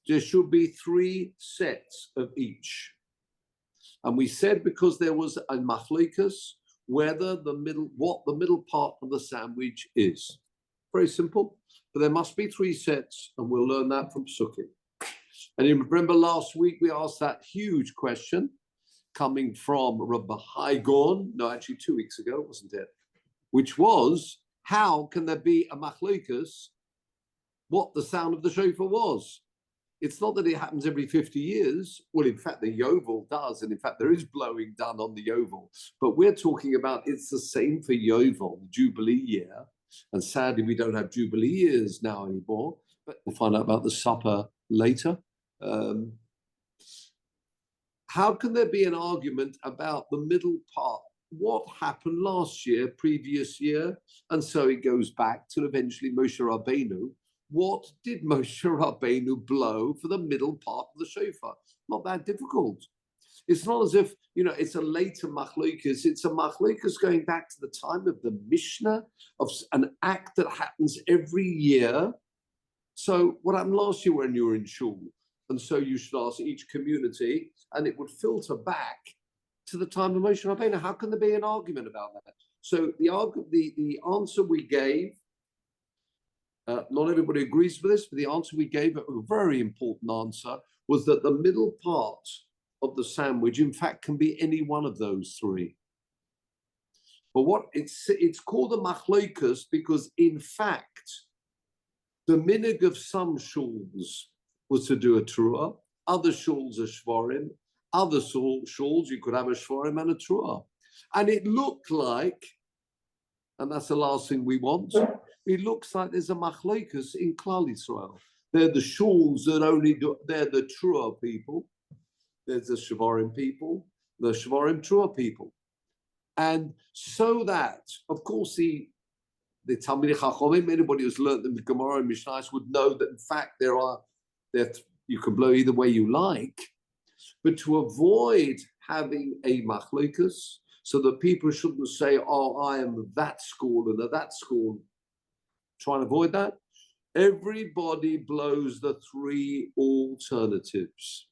there should be 3 sets of each. And we said because there was a machlokas, whether what the middle part of the sandwich is. Very simple, but there must be 3 sets, and we'll learn that from Psukim. And you remember last week we asked that huge question coming from Rabbi Haigon, no, actually 2 weeks ago, wasn't it? Which was, how can there be a machlokas what the sound of the shofar was? It's not that it happens every 50 years. Well, in fact, the Yovel does. And in fact, there is blowing done on the Yovel. But we're talking about it's the same for Yovel, the Jubilee year. And sadly, we don't have Jubilee years now anymore. But we'll find out about the supper later. How can there be an argument about the middle part? What happened last year, previous year? And so it goes back to eventually Moshe Rabbeinu. What did Moshe Rabbeinu blow for the middle part of the shofar? Not that difficult. It's not as if, it's a later machlokas. It's a machlokas going back to the time of the Mishnah, of an act that happens every year. So what happened last year when you were in shul? And so you should ask each community, and it would filter back to the time of Moshe Rabbeinu. How can there be an argument about that? So the answer we gave, not everybody agrees with this, but the answer we gave, a very important answer, was that the middle part of the sandwich, in fact, can be any one of those 3. But what it's called a machlokas because, in fact, the minig of some shuls was to do a truah, other shuls are shvarim, other shuls you could have a shvarim and a truah. And it looked like, and that's the last thing we want, it looks like there's a machlokas in Klal Yisrael. They're the shuls that only do, they're the truah people. There's the shvarim people, the shvarim truah people. And so that, of course, the Talmud Chachomim, anybody who's learned the Gemara and Mishnah would know that in fact you can blow either way you like, but to avoid having a machlokas, so that people shouldn't say, oh, I am that school and that school, try and avoid that. Everybody blows the 3 alternatives.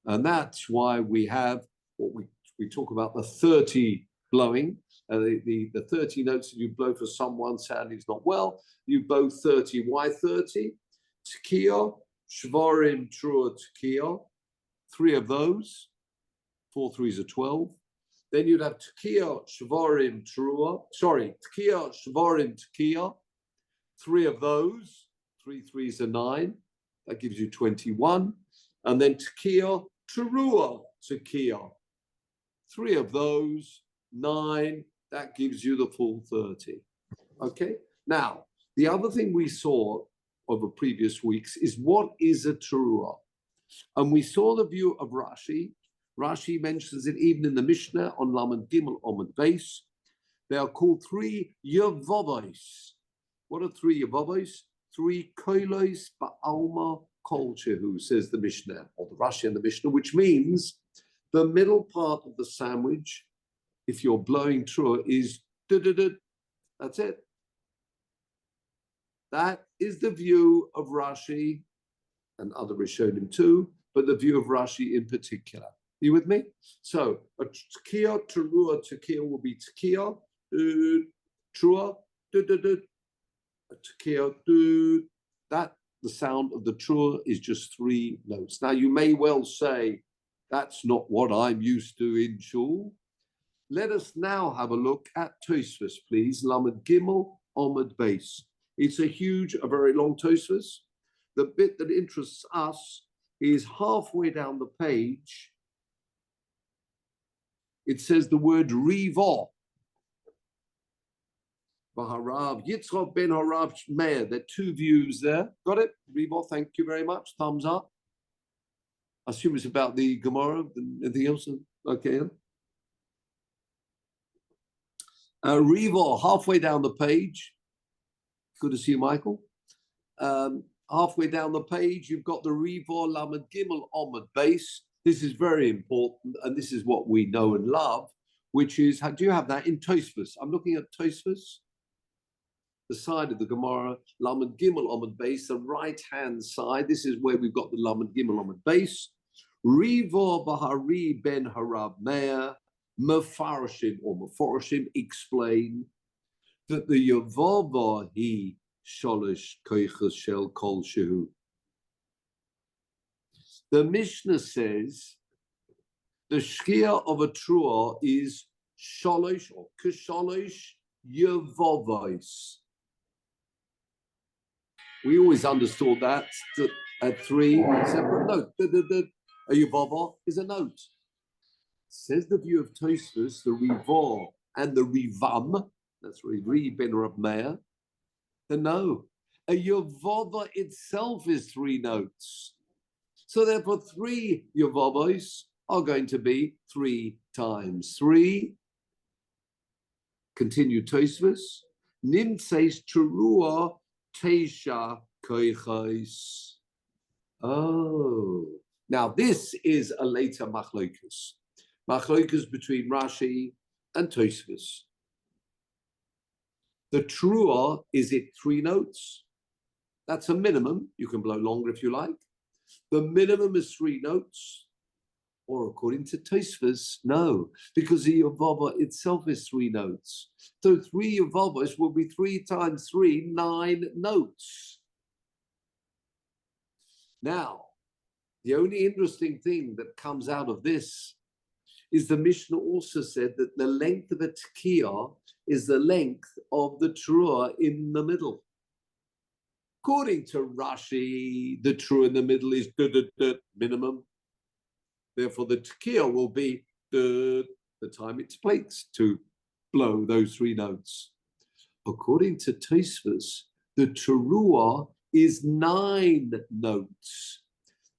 And that's why we have what we talk about the 30 blowing. The 30 notes that you blow for someone, sadly, is not well. You blow 30. Why 30? Tekiah, Shvarim, Trua, Tekiah. 3 of those. 4 3s are 12. Then you'd have Tekiah, Shvarim, Trua. Sorry, Tekiah, Shvarim, Tekiah. 3 of those. 3 3s are 9. That gives you 21. And then Tekiah, Trua, Tekiah. 3 of those. 9. That gives you the full 30. Okay? Now, the other thing we saw over previous weeks is what is a teruah? And we saw the view of Rashi. Rashi mentions it even in the Mishnah on Lamed Gimel Omid Beis. They are called 3 Yevavos. What are 3 Yevavos? 3 Kolos Ba'alma Kol Shehu, says the Mishnah, or the Rashi and the Mishnah, which means the middle part of the sandwich, if you're blowing through it, is that's it. That is the view of Rashi and other Rishonim too, but the view of Rashi in particular. You with me? So a tekiah, teruah, tekiah will be tekiah, trua, a tekiah, that the sound of the trua is just 3 notes. Now you may well say that's not what I'm used to in shul. Let us now have a look at Tosfos, please. Lamed Gimel Omid Beis. It's a very long Tosfos. The bit that interests us is halfway down the page. It says the word Riva. Baharav Yitzchak ben Harav Meir. There are 2 views there. Got it? Riva, thank you very much. Thumbs up. I assume it's about the Gemara and anything else. Okay. Riva, halfway down the page. Good to see you, Michael. Halfway down the page, you've got the Riva Lamed Gimel Omid Beis. This is very important, and this is what we know and love, which is, do you have that in Tosfos? I'm looking at Tosfos. the side of the Gemara, Lamed Gimel Amud Beis, the right-hand side. This is where we've got the Lamed Gimel Amud Beis. Riva Bahari ben Harab Meir, Mefarshim or Mefarshim explain that the Yavava he Sholish Koichas Shel Kol Shehu. The Mishnah says the Shkia of a Trua is Sholish or Kisholish Yavavos. We always understood that at three separate notes. A Yavava is a note. Says the view of Tosfos, the Rivah and the Rivam, that's Ri ben Rab Meir, then no. A Yavava itself is three notes. So therefore, three Yavavos are going to be 3 times 3. Continue Tosfos. Nimtzeis Terua Teisha Koichos. Oh. Now this is a later machlokus. Machlokus between Rashi and Tosfos. The Terua, is it 3 notes? That's a minimum. You can blow longer if you like. The minimum is 3 notes. Or according to Tosfos, no, because the Yavava itself is 3 notes. So 3 Yavavos will be 3 times 3, 9 notes. Now, the only interesting thing that comes out of this is the Mishnah also said that the length of a tekiah is the length of the Terua in the middle. According to Rashi, the Terua in the middle is minimum. Therefore, the tekiah will be the time it takes to blow those 3 notes. According to Tosfos, the Terua is 9 notes.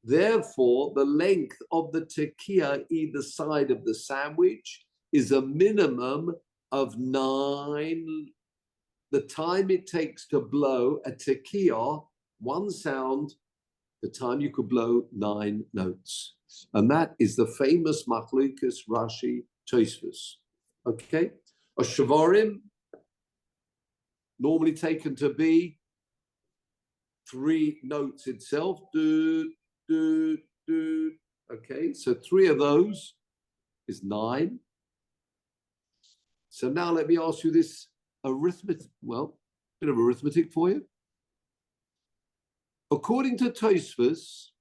Therefore, the length of the tekiah either side of the sandwich is a minimum of 9. The time it takes to blow a tekiah, one sound, the time you could blow 9 notes. And that is the famous Machlokas Rashi Tosfos. Okay? A Shavarim, normally taken to be 3 notes itself. Okay, so 3 of those is 9. So now let me ask you this arithmetic, well, bit of arithmetic for you. According to Tosfos,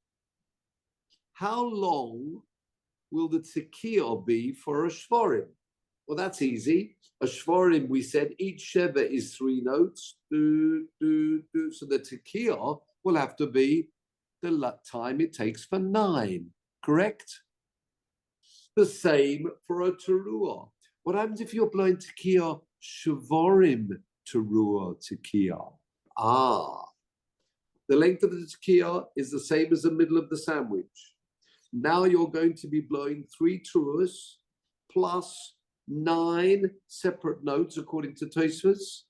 how long will the tekiah be for a shvarim? Well, that's easy. A shvarim, we said, each sheva is 3 notes. So the tekiah will have to be the time it takes for 9, correct? The same for a teruah. What happens if you're blowing tekiah shvarim teruah tekiah? The length of the tekiah is the same as the middle of the sandwich. Now you're going to be blowing 3 teruahs plus 9 separate notes according to Tosfos.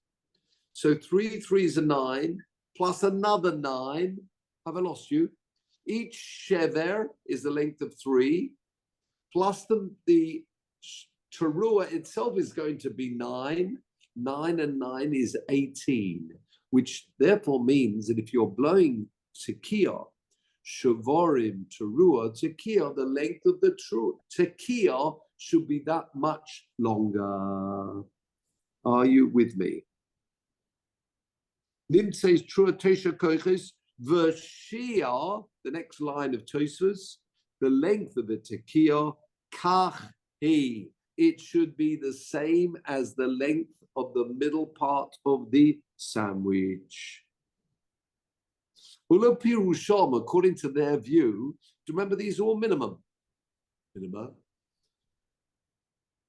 So 3 3s are 9 plus another 9. Have I lost you? Each shever is the length of 3 plus the teruah itself is going to be 9. 9 and 9 is 18, which therefore means that if you're blowing tekiah, shavarim, teruah, tekiah, the length of the tekiah should be that much longer. Are you with me? Nim says trua tesha koiches v'shia, the next line of Tosfos, the length of the tekiah, kach he. It should be the same as the length of the middle part of the sandwich. Ula pirusham, according to their view, do you remember these are all minimum?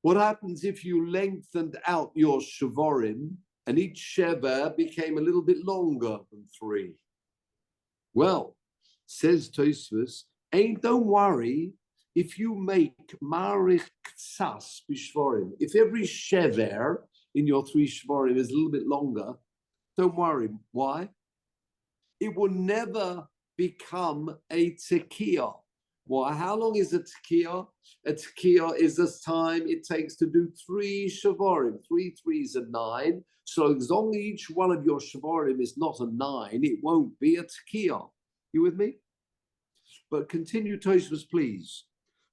What happens if you lengthened out your shavarim and each sheva became a little bit longer than 3? Well, says Tosfos, don't worry if you make marich ksas b'shvarim. If every shever in your 3 shvarim is a little bit longer, don't worry. Why? It will never become a tekiah. Why? How long is a tekiah? A tekiah is the time it takes to do 3 shavarim. 3 threes are 9. So as long as each one of your shavarim is not a 9, it won't be a tekiah. You with me? But continue, Tosfos, please.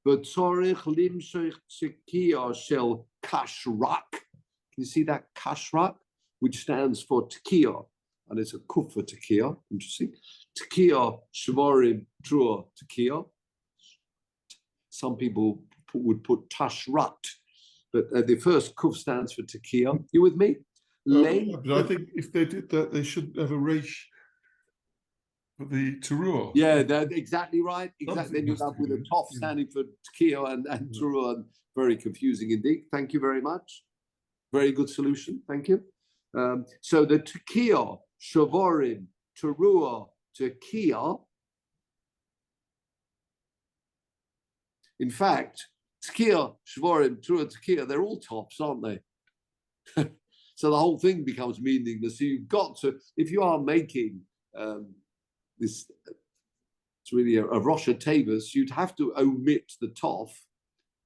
V'tzorich limshech tekiah shel kashrak. Can you see that kashrak, which stands for tekiah, and it's a kuf for tekiah. Interesting. Tekiah shavarim trua tekiah. Some people would put tashrat, but the first kuf stands for tekiah. You with me? But I think if they did that, they should have a resh for the teruah. Yeah, that's exactly right. Exactly. Then you have with a tof standing for tekiah and teruah. Very confusing indeed. Thank you very much. Very good solution. Thank you. So the tekiah, shavarim, teruah, tekiah. In fact, tekiah, shvarim, trua, tekiah, they're all tops, aren't they? So the whole thing becomes meaningless. So you've got to, if you are making this, it's really a Rosh Hashanah, you'd have to omit the tof.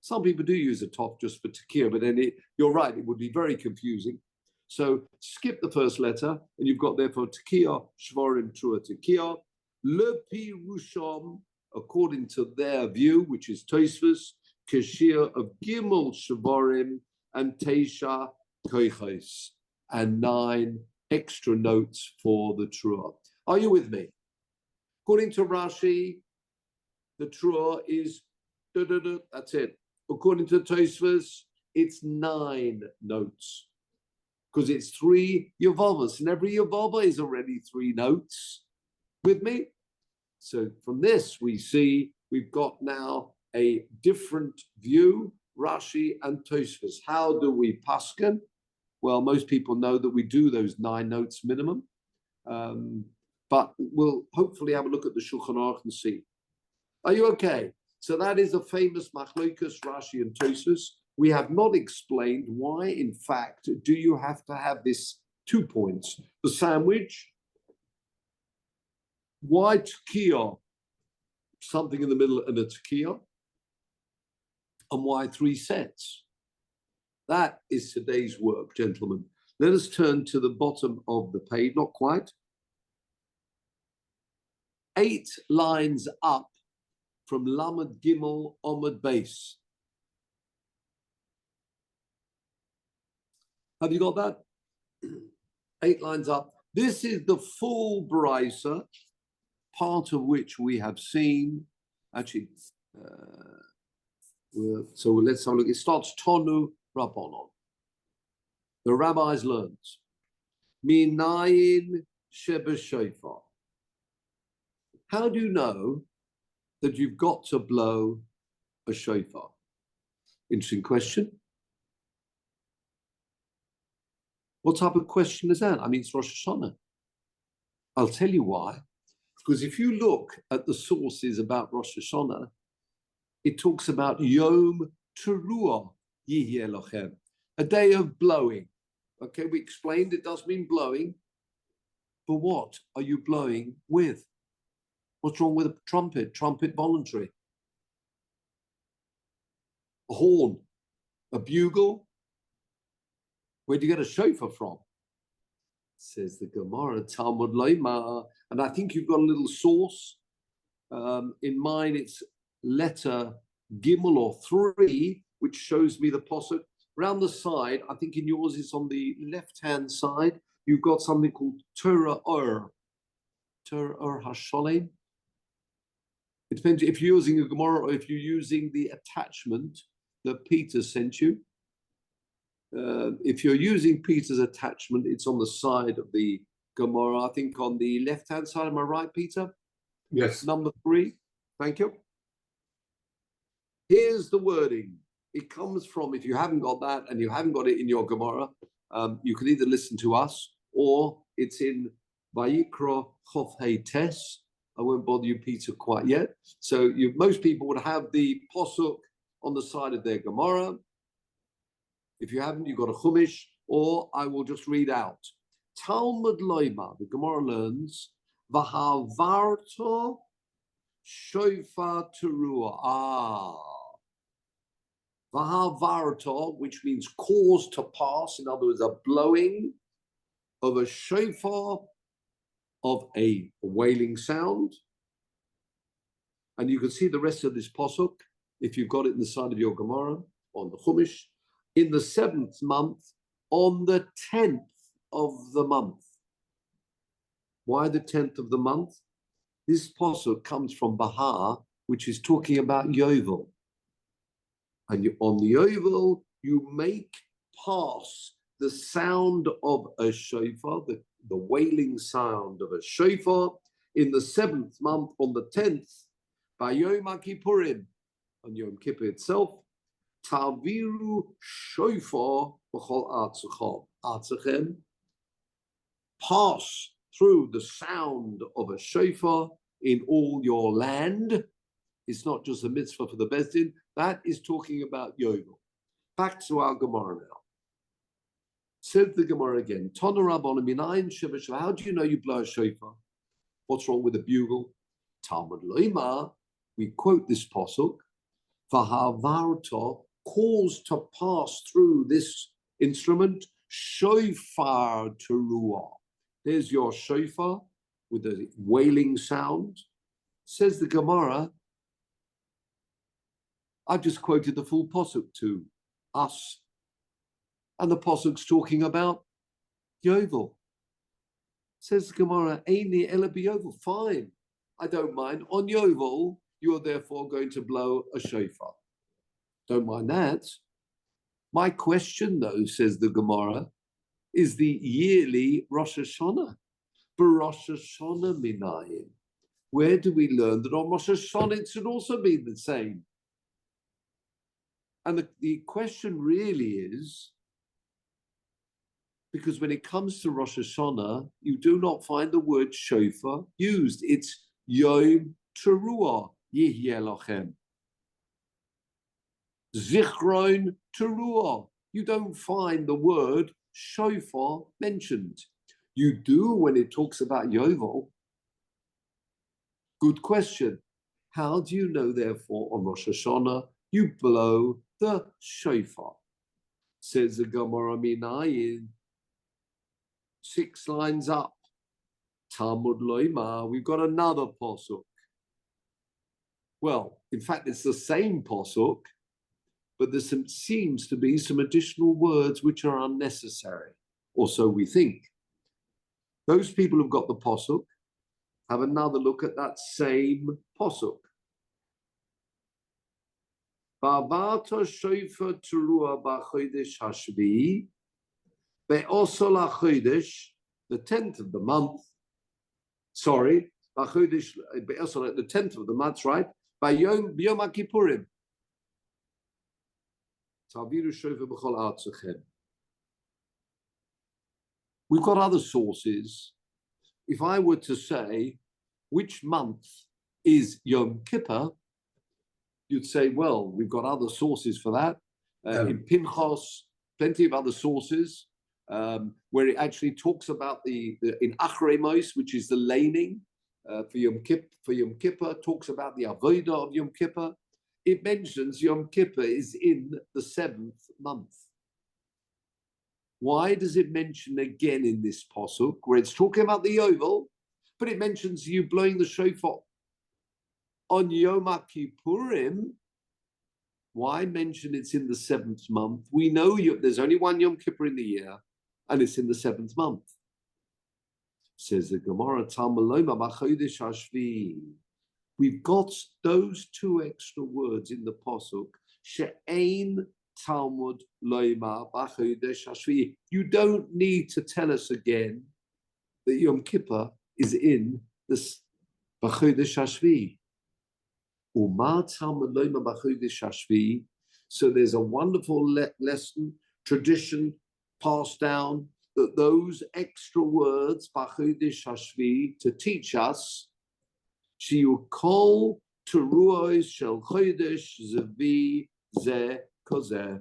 Some people do use a tof just for tekiah, but then you're right, it would be very confusing. So skip the first letter, and you've got therefore tekiah, shvarim, trua, tekiah, le pirusham, according to their view, which is Tosfos, Kashir of Gimel Shavarim and Teisha Koiches, and 9 extra notes for the Truah. Are you with me? According to Rashi, the Truah is that's it. According to Tosfos, it's 9 notes because it's 3 Yavavas, and every Yavava is already 3 notes. With me? So from this, we see we've got now a different view, Rashi and Tosfos. How do we pasken? Well, most people know that we do those 9 notes minimum, but we'll hopefully have a look at the Shulchan Aruch and see. Are you okay? So that is a famous machlokas, Rashi and Tosfos. We have not explained why, in fact, do you have to have this 2 points? The sandwich. Why tekiah, something in the middle and a tekiah? And why 3 sets? That is today's work, gentlemen. Let us turn to the bottom of the page, not quite. 8 lines up from Lamed Gimel Omid Base. Have you got that? 8 lines up. This is the full brisa, part of which we have seen. Actually, so let's have a look. It starts Tonu Rabbanon. The rabbis learned Minayin Sheba Shofar. How do you know that you've got to blow a shofar? Interesting question. What type of question is that? I mean, it's Rosh Hashanah. I'll tell you why. Because if you look at the sources about Rosh Hashanah, it talks about Yom Teruah Yihyeh Lochem, a day of blowing. Okay, we explained it does mean blowing, but what are you blowing with? What's wrong with a trumpet? Trumpet voluntary. A horn, a bugle. Where do you get a shofar from? Says the Gemara, Talmud Leima, and I think you've got a little source. In mine, it's letter Gimel or 3, which shows me the posuk. Around the side, I think in yours it's on the left-hand side, you've got something called Torah Ur. Torah Ur Hasholem. It depends if you're using a Gemara or if you're using the attachment that Peter sent you. If you're using Peter's attachment, it's on the side of the Gemara. I think on the left-hand side. Am I right, Peter? Yes. Number 3. Thank you. Here's the wording. It comes from, if you haven't got that and you haven't got it in your Gemara, you can either listen to us or it's in Vayikra Chof Hei Tes. I won't bother you, Peter, quite yet. So most people would have the posuk on the side of their Gemara. If you haven't, you've got a Chumash, or I will just read out. Talmud Loima, the Gemara learns, V'havarto shofar teruah. Vahavarta, which means cause to pass, in other words, a blowing of a shofar, of a wailing sound. And you can see the rest of this posuk, if you've got it in the side of your Gemara, on the Chumash, in the 7th month, on the 10th of the month. Why the 10th of the month? This posuk comes from Bahar, which is talking about Yovel. And on the Yovel, you make pass the sound of a shofar, the wailing sound of a shofar, in the 7th month, on the 10th, by Yom Kippurim, on Yom Kippur itself, Taviru shofar b'chol artzachem, pass through the sound of a shofar in all your land. It's not just a mitzvah for the Beis Din, that is talking about Yovel. Back to our Gemara now. Said the Gemara again, Tana Rabbana minayin sheva sheva. How do you know you blow a shofar? What's wrong with the bugle? Talmud loima. We quote this posuk. Vahavarta, cause to pass through this instrument. Shofar teruah. There's your shofar with a wailing sound. Says the Gemara. I've just quoted the full posuk to us. And the posuk's talking about Yovel. Says the Gemara, Eini ela b'Yovel. Fine, I don't mind. On Yovel, you are therefore going to blow a shofar. Don't mind that. My question, though, says the Gemara, is the yearly Rosh Hashanah. Rosh Hashanah minayin. Where do we learn that on Rosh Hashanah it should also be the same? And the question really is, because when it comes to Rosh Hashanah, you do not find the word shofar used. It's Yom Teruah Yihyeh Lachem. Zichron Teruah. You don't find the word shofar mentioned. You do when it talks about Yovel. Good question. How do you know, therefore, on Rosh Hashanah, you blow the shofar? Says the Gemara minayin. 6 lines up. Talmud loima. We've got another posuk. Well, in fact, it's the same posuk, but there seems to be some additional words which are unnecessary, or so we think. Those people who've got the posuk have another look at that same posuk. Ba'avata shofar teruah b'chodesh hashvi'i, be'osol hachodesh, the 10th of the month. Sorry, b'chodesh be'osol, the 10th of the month, right? B'yom Kippurim. Taviru shofar b'chol artzachem. We've got other sources. If I were to say, which month is Yom Kippur, you'd say, well, we've got other sources for that. In Pinchas, plenty of other sources, where it actually talks about in Achrei Mos, which is the laning for Yom Kippur, talks about the avodah of Yom Kippur. It mentions Yom Kippur is in the 7th month. Why does it mention again in this posuk, where it's talking about the Yovel, but it mentions you blowing the shofar on Yom Kippurim? Why mention it's in the 7th month? We know there's only one Yom Kippur in the year, and it's in the 7th month. Says the Gemara, Talmud loima b'chodesh hashvi'i. We've got those 2 extra words in the posuk. She'ein Talmud loima b'chodesh hashvi'i. You don't need to tell us again that Yom Kippur is in this b'chodesh hashvi'i. So there's a wonderful lesson, tradition passed down, that those extra words, b'chodesh hashvi'i, to teach us, Shiur kol teruos shel chodesh zvi ze kozeh.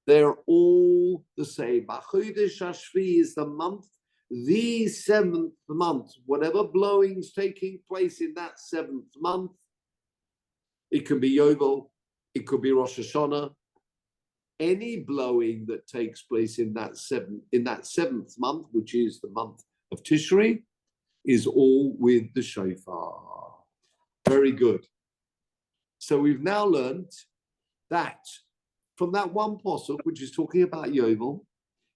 They're all the same. B'chodesh hashvi'i is the month the seventh month, whatever blowing's taking place in that seventh month, it can be Yovel, it could be Rosh Hashanah, any blowing that takes place in that seventh month, which is the month of Tishri, is all with the shofar. Very good. So we've now learned that from that one pasuk, which is talking about Yovel,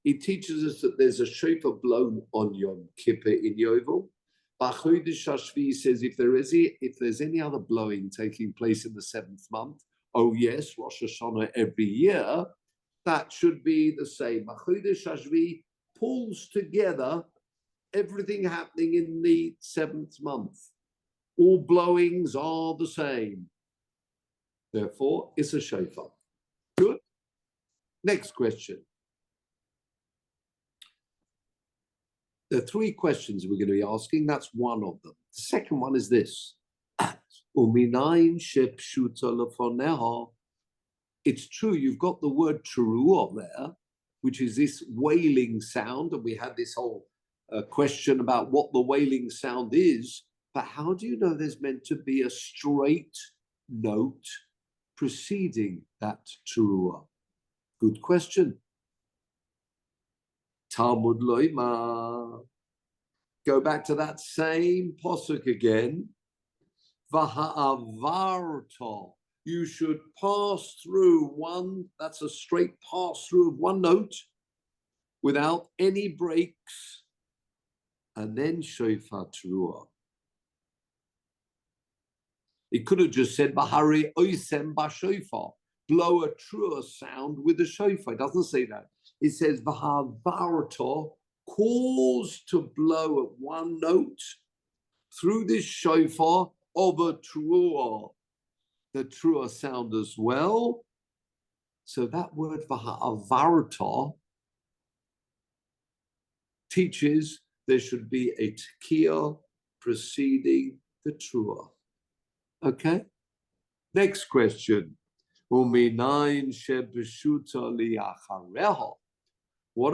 it teaches us that there's a shofar blown on Yom Kippur in Yovel. B'chodesh Hashvi says if there's any other blowing taking place in the seventh month, oh yes, Rosh Hashanah every year, that should be the same. B'chodesh Hashvi pulls together everything happening in the seventh month. All blowings are the same. Therefore, it's a shofar. Good. Next question. There are three questions we're going to be asking. That's one of them. The second one is this. It's true, you've got the word teruah there, which is this wailing sound, and we had this whole question about what the wailing sound is, but how do you know there's meant to be a straight note preceding that teruah? Good question. Talmud loima. Go back to that same posuk again. V'ha'avarta. You should pass through one, that's a straight pass through of one note without any breaks, and then shofar teruah. It could have just said Bahari oisem bashofar, blow a truer sound with the shofar. It doesn't say that. It says Vahavarta, cause to blow at one note through this shofar of a truer, the truer sound as well. So that word Vahavarta teaches there should be a tekiah preceding the truer. Okay? Next question. What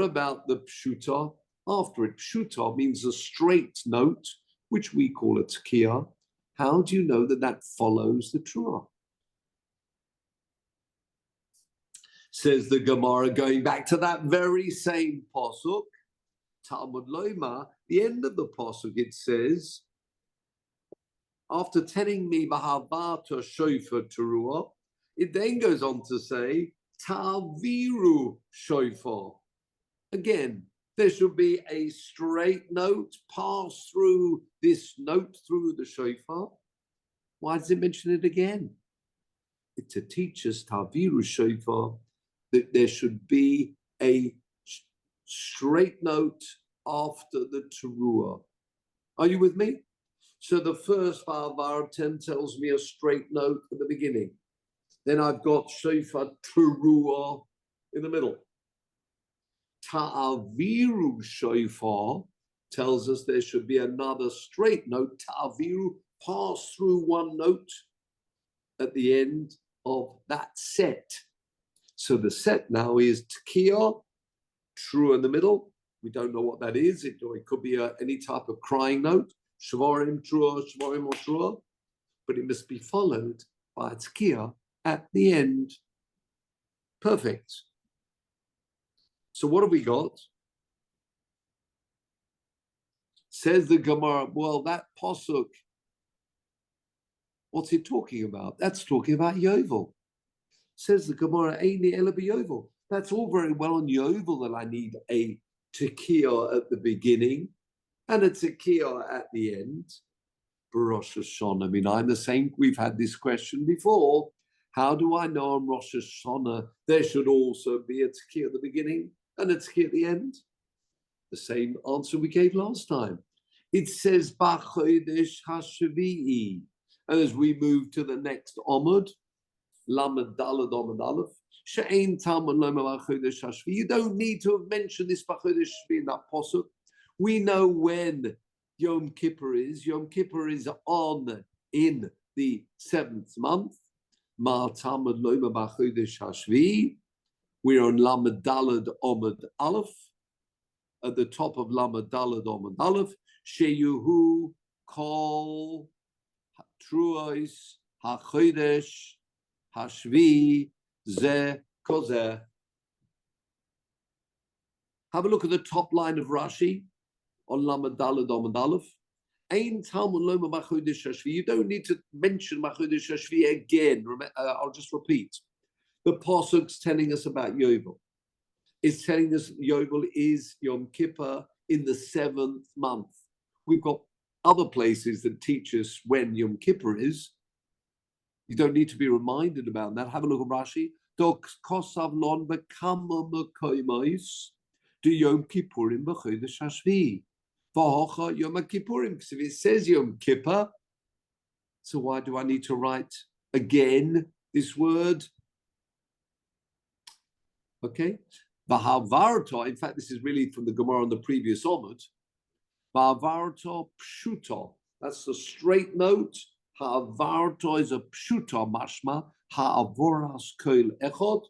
about the pshuta after it? Pshuta means a straight note, which we call a tekiah. How do you know that that follows the truah? Says the Gemara, going back to that very same pasuk, Talmud Loima, the end of the pasuk, it says, after telling me Bahavata shofar teruah, it then goes on to say Taviru shofar. Again, there should be a straight note pass through this note through the shofar. Why does it mention it again? It's to teach us Taviru shofar that there should be a straight note after the teruah. Are you with me? So the first Va'avar 10 tells me a straight note at the beginning. Then I've got shofar teruah in the middle. Ta'aviru shofar tells us there should be another straight note. Ta'aviru, pass through one note at the end of that set. So the set now is tekiah, true in the middle. We don't know what that is. It could be any type of crying note. Shvarim trua, shvarim trua, but it must be followed by a tekiah at the end. Perfect. So what have we got? Says the Gemara, well, that pasuk, what's it talking about? That's talking about Yovel. Says the Gemara, Eini ela b'Yovel. That's all very well on Yovel that I need a tekiah at the beginning and a tekiah at the end. Rosh Hashanah, I mean, I'm the same. We've had this question before. How do I know on Rosh Hashanah there should also be a tekiah at the beginning and a tekiah at the end? The same answer we gave last time. It says B'chodesh Hashvi'i. And as we move to the next Omud, Lamed Daled Omud Aleph, She'ein Talmud Loma B'chodesh Hashvi'i. You don't need to have mentioned this B'chodesh Hashvi'i in that pasuk. We know when Yom Kippur is. Yom Kippur is in the seventh month. Ma Talmud Loma B'chodesh Hashvi'i. We're on Lamed Daled Omud Aleph. at the top of Lamed Daled Amud Aleph, Sheyuhu Kol Truos HaChodesh Hashvi Ze Kozeh. Have a look at the top line of Rashi on Lamed Daled Amud Aleph. Ein Talmud Loma Machodesh Hashvi. You don't need to mention Machodesh Hashvi again. I'll just repeat. The pasuk's telling us about Yovel. It's telling us Yovel is Yom Kippur in the 7th month. We've got other places that teach us when Yom Kippur is. You don't need to be reminded about that. Have a look at Rashi. Kosav lon bekama mekoimos do Yom Kippurim b'chodesh Hashvi. V'hocha Yom Kippurim. Because if it says Yom Kippur, so why do I need to write again this word? Okay. V'havarta. In fact, this is really from the Gemara on the previous Omud. V'havarta pshuta. That's the straight note. Ha'avarta is a pshuta mashma. Ha'avoras koil echod.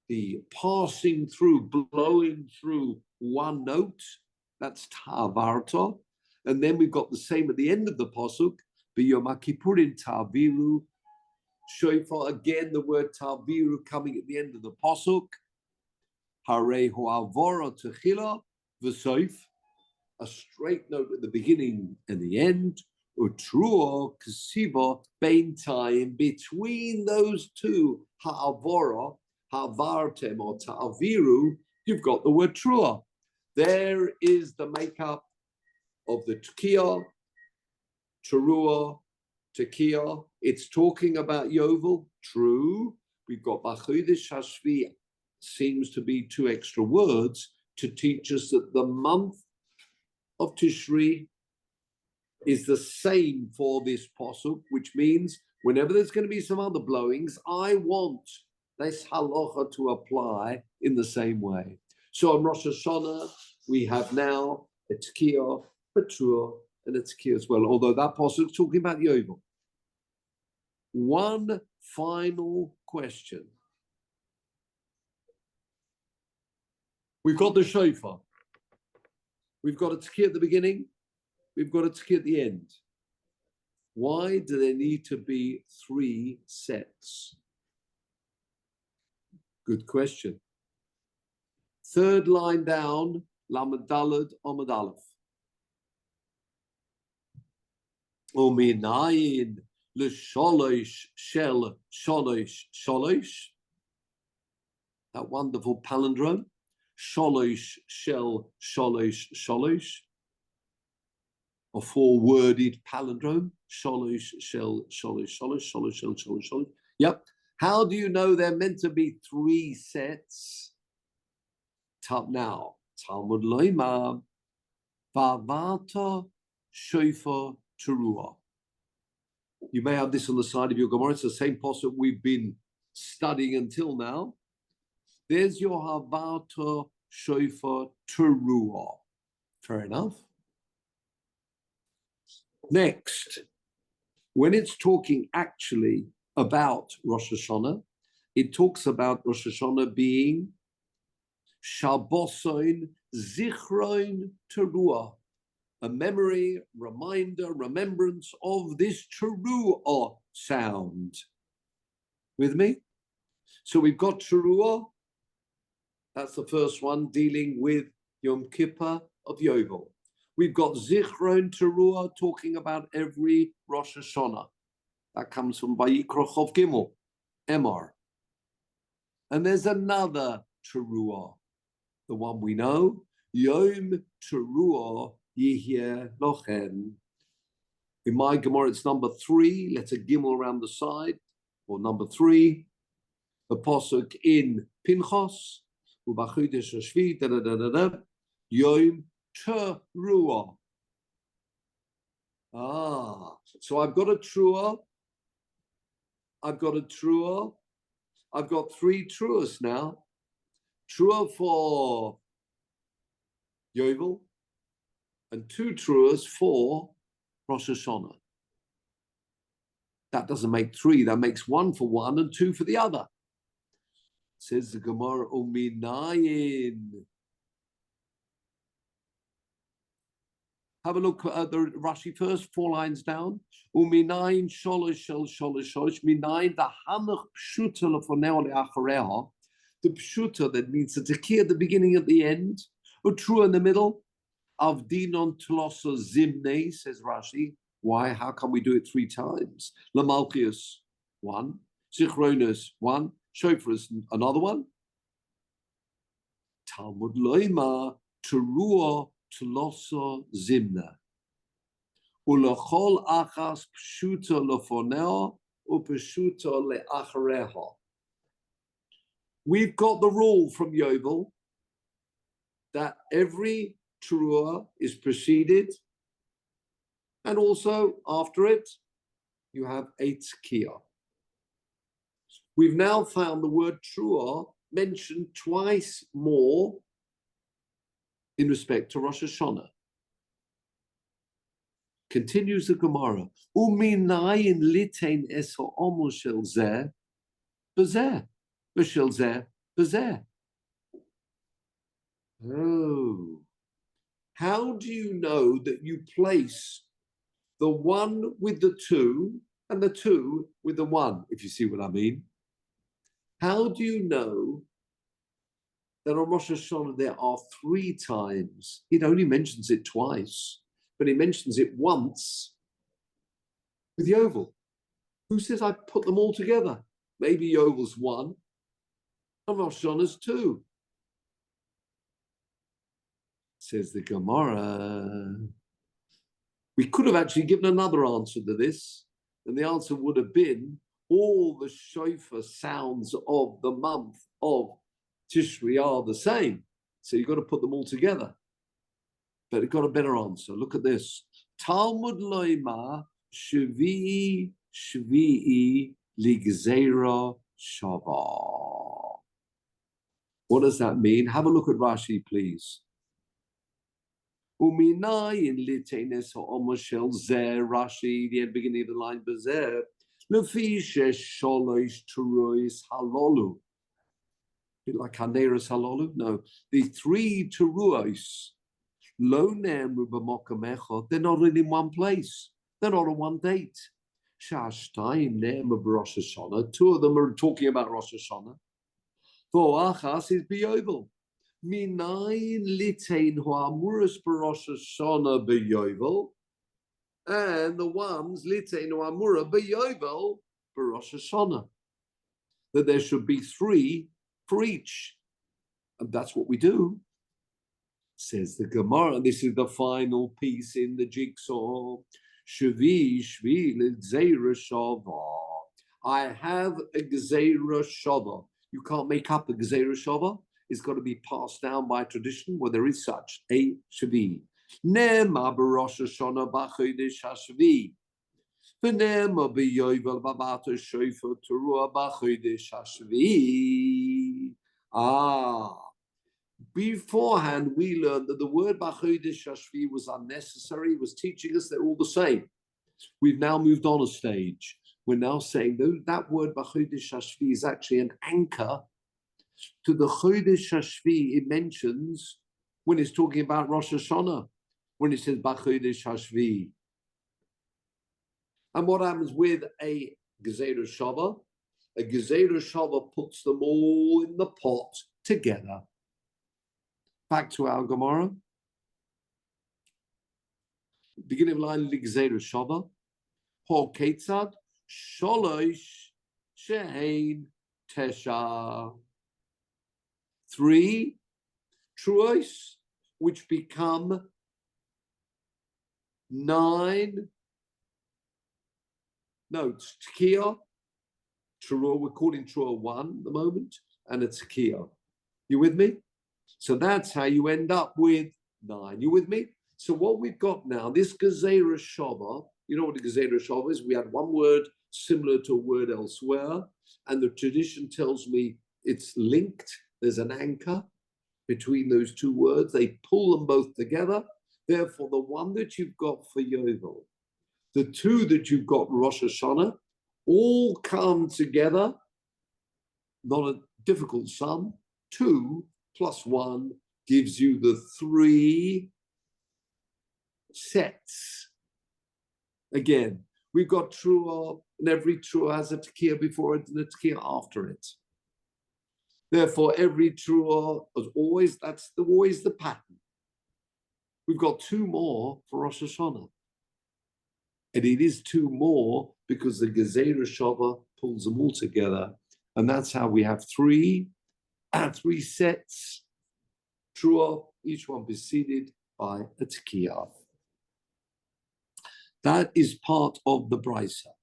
The passing through, blowing through one note. That's ta'avarta. And then we've got the same at the end of the pasuk. B'yom Kippurim ta'aviru shofar. Again, the word ta'aviru coming at the end of the pasuk. Harei ho'avora techila v'soif. A straight note at the beginning and the end. Utrua kasiba bein time between those two ha'avora, ha'avartem or ta'aviru. You've got the word trua. There is the makeup of the tekiah, terua, tekiah. It's talking about Yovel. True. We've got Bachodesh Hashvi. Seems to be 2 extra words to teach us that the month of Tishri is the same for this pasuk, which means whenever there's going to be some other blowings, I want this halacha to apply in the same way. So on Rosh Hashanah, we have now a tekiah, a trua, and a tekiah as well, although that pasuk is talking about Yovel. One final question. We've got the shofar. We've got a tekiah at the beginning. We've got a tekiah at the end. Why do there need to be 3 sets? Good question. 3rd line down, Lamed Daled Amud Aleph. Uminayin l'sholosh shel sholosh sholosh. That wonderful palindrome. Sholosh shel sholosh sholosh. A 4-worded palindrome. Sholosh shel sholosh sholosh sholosh shel sholosh sholosh. Yep. How do you know they're meant to be 3 sets? Now, Talmud loima v'avata shofar terua. You may have this on the side of your Gemara. It's the same pasuk we've been studying until now. There's your havata shofar terua. Fair enough. Next, when it's talking actually about Rosh Hashanah, it talks about Rosh Hashanah being Shabboson Zichron Teruah, a memory, reminder, remembrance of this Teruah sound. With me? So we've got Teruah. That's the first one, dealing with Yom Kippur of Yovel. We've got Zichron Teruah, talking about every Rosh Hashanah. That comes from Vayikra Chov Gimel, Emor. And there's another Teruah, the one we know, Yom Teruah Yihye Lochem. In my Gemara, it's number 3, letter Gimel around the side, or number 3. The pasuk in Pinchas, Ubachodesh Hashvi, Yom Teruah. So I've got a Teruah. I've got a Teruah. I've got 3 Teruahs now. Teruah for Yovel and 2 Teruahs for Rosh Hashanah. That doesn't make 3. That makes 1 for one and 2 for the other. Says the Gemara, Uminayin Have a look at the Rashi first, 4 lines down. Uminayin sholosh shel sholosh sholosh, minayin the hanach pshuta lefoneo leachareha, the pshuta that means the tekiah at the beginning at the end, or true in the middle. Avdinon tlosa zimne, says Rashi. Why? How can we do it 3 times? Lamalchius, 1. Zichronus, 1. Shofras, another 1. Talmud loima teruah tlosa zimna. Ulachol achas pshuta lefoneo upeshuta leachareha. We've got the rule from Yovel that every teruah is preceded, and also after it, you have a tekiah. We've now found the word teruah mentioned twice more in respect to Rosh Hashanah. Continues the Gemara. Uminayin litein eso omo shel zeh b'zeh v'shel zeh b'zeh. Oh, how do you know that you place the 1 with the 2 and the 2 with the 1, if you see what I mean? How do you know that on Rosh Hashanah there are 3 times? It only mentions it twice, but he mentions it once with Yovel. Who says I put them all together? Maybe Yovel's 1 and Rosh Hashanah's 2. Says the Gemara. We could have actually given another answer to this, and the answer would have been all the shofar sounds of the month of Tishri are the same. So you've got to put them all together. But it got a better answer. Look at this. Talmud loima shvi'i ligzeira shava. What does that mean? Have a look at Rashi, please. Uminayin litenes ha'omer shel zeh, Rashi, the beginning of the line, bezer, lefi shesh sholosh teruos halolu. Like Haneras halolu? No. The 3 teruos, lo ne'emru b'mokom echad, they're not in one place. They're not on one date. Sha'ashtayim ne'emru b'Rosh Hashanah. 2 of them are talking about Rosh Hashanah. V'achas is b'yovel. Minayin litein ha'amuras b'Rosh Hashanah b'yovel, and the ones litein ha'amura b'yovel b'Rosh Hashanah. That there should be 3 for each, and that's what we do. Says the Gemara. This is the final piece in the jigsaw. Shvi l'gzeira shava. I have a gzeira shava. You can't make up a gzeira shava. It's got to be passed down by tradition where there is such a shvi. Nema b'Rosh Hashanah b'chodesh hashvi. V'nema b'yovel b'bata shofar teruah b'chodesh hashvi. Beforehand, we learned that the word b'chodesh hashvi was unnecessary. It was teaching us they're all the same. We've now moved on a stage. We're now saying that word b'chodesh hashvi is actually an anchor to the chodesh hashvi it mentions when it's talking about Rosh Hashanah, when it says b'chodesh hashvi. And what happens with a Gezerah Shava? A Gezerah Shava puts them all in the pot together. Back to our Gemara. Beginning of line, Gezerah Shava. Ho Ketzad, Sholosh, Shehein, Tesha. 3 truos, which become 9. No, it's tekiah. Teruah, we're calling teruah 1 at the moment, and it's tekiah. You with me? So that's how you end up with 9. You with me? So what we've got now, this Gezerah Shava, you know what a Gezerah Shava is? We had one word similar to a word elsewhere, and the tradition tells me it's linked. There's an anchor between those 2 words. They pull them both together. Therefore, the one that you've got for Yovel, the 2 that you've got Rosh Hashanah, all come together. Not a difficult sum. 2 plus 1 gives you the 3 sets. Again, we've got Truah, and every Truah has a Tekiah before it and a Tekiah after it. Therefore, every Truah is always, that's always the pattern. We've got two more for Rosh Hashanah. And it is two more because the Gezerah Shavah pulls them all together. And that's how we have three sets, Truah, each one preceded by a Tekiah. That is part of the Brisa.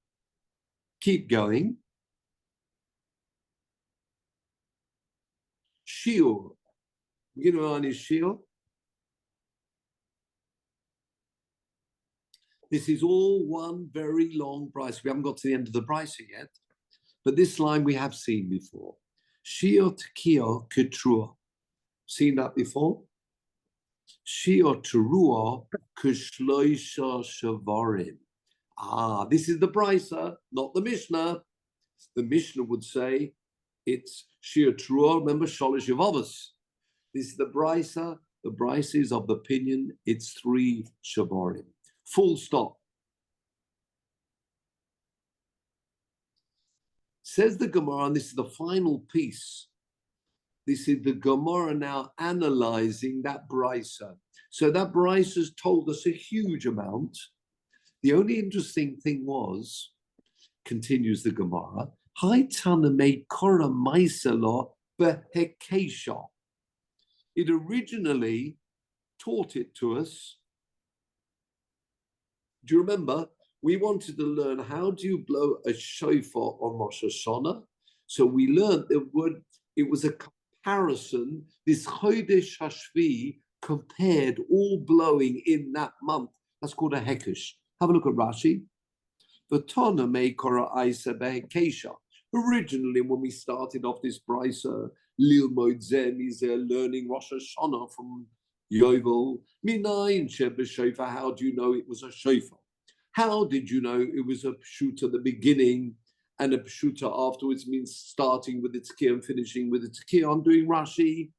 Keep going. Shiur. You know what is Shiur? This is all one very long Brisa. We haven't got to the end of the Brisa yet, but this line we have seen before. Shiur Tekiah Ketrua. Seen that before? Shiur Teruah Keshloisha Shavarim. This is the Brisa, not the Mishnah. The Mishnah would say it's Shiur Teruah, remember, Sholish Yavavos. This is the Brisa. The Brisa is of the opinion it's 3 Shavarim. Full stop. Says the Gemara, and this is the final piece. This is the Gemara now analyzing that Brisa. So that Brisa has told us a huge amount. The only interesting thing was, continues the Gemara, it originally taught it to us. Do you remember? We wanted to learn how do you blow a shofar on Rosh Hashanah. So we learned the word, it was a comparison. This Chodesh Hashvi compared all blowing in that month. That's called a Hekesh. Have a look at Rashi. Originally, when we started off this Brisa, Lilmod Zem is learning Rosh Hashanah from Yovel. Minayin Sheba Shofar. How do you know it was a shofar? How did you know it was a pshuta at the beginning and a pshuta afterwards means starting with the Tekiah and finishing with the Tekiah? I'm doing Rashi.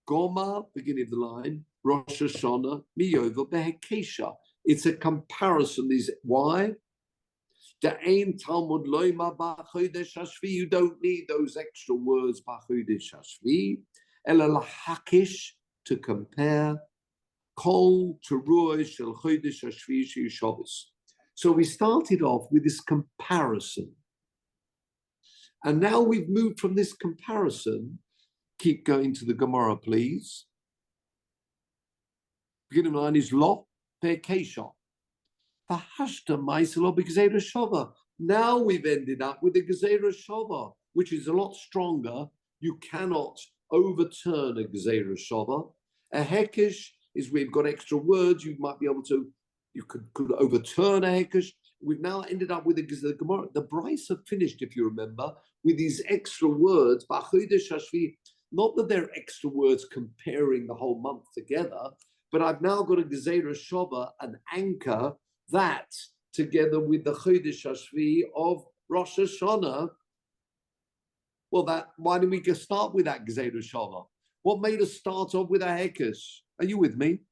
Goma, beginning of the line. Rosh Hashanah, Miyovel Behekesha. It's a comparison. Why? You don't need those extra words, Bachodesh Hashvi. Ela lahakish, to compare. Kol teruah shel Chodesh Hashvi shehu Shabbos. So we started off with this comparison. And now we've moved from this comparison. Keep going to the Gemara, please. Beginning line is Lo Pe'kesha. Now we've ended up with the Gezerah Shavah, which is a lot stronger. You cannot overturn a Gezerah Shavah. A Hekesh is we've got extra words. You might be able to, you could overturn a Hekesh. We've now ended up with the Gemara. The Brisa finished, if you remember, with these extra words. Not that they're extra words comparing the whole month together, but I've now got a Gezerah Shavah, an anchor, that together with the Chodesh Hashvi of Rosh Hashanah. Well, why didn't we start with that Gezerah Shavah? What made us start off with a Hekesh? Are you with me?